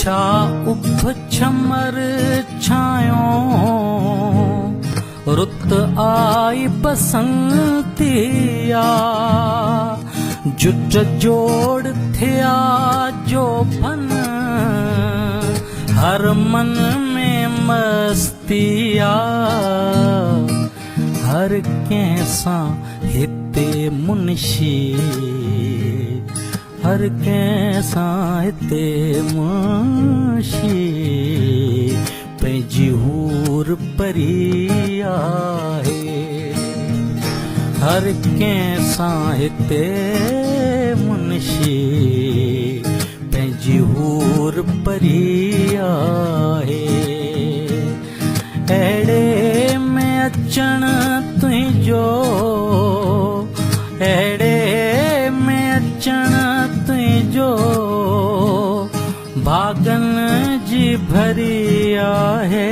छा उफ छमर छायो रुत आई बसंतिया जुट जोड़ थिया जो फन हर मन में मस्तिया हर कैसा हिते मुंशी हर कैसा हिते मुंशी पंहिंजी हूर परिया है हर कैसा हिते मुंशी पंहिंजी हूर परिया है अहिड़े में अचण तुंहिंजो अहिड़े में अचण तुंहिंजो भागन जी भरिया है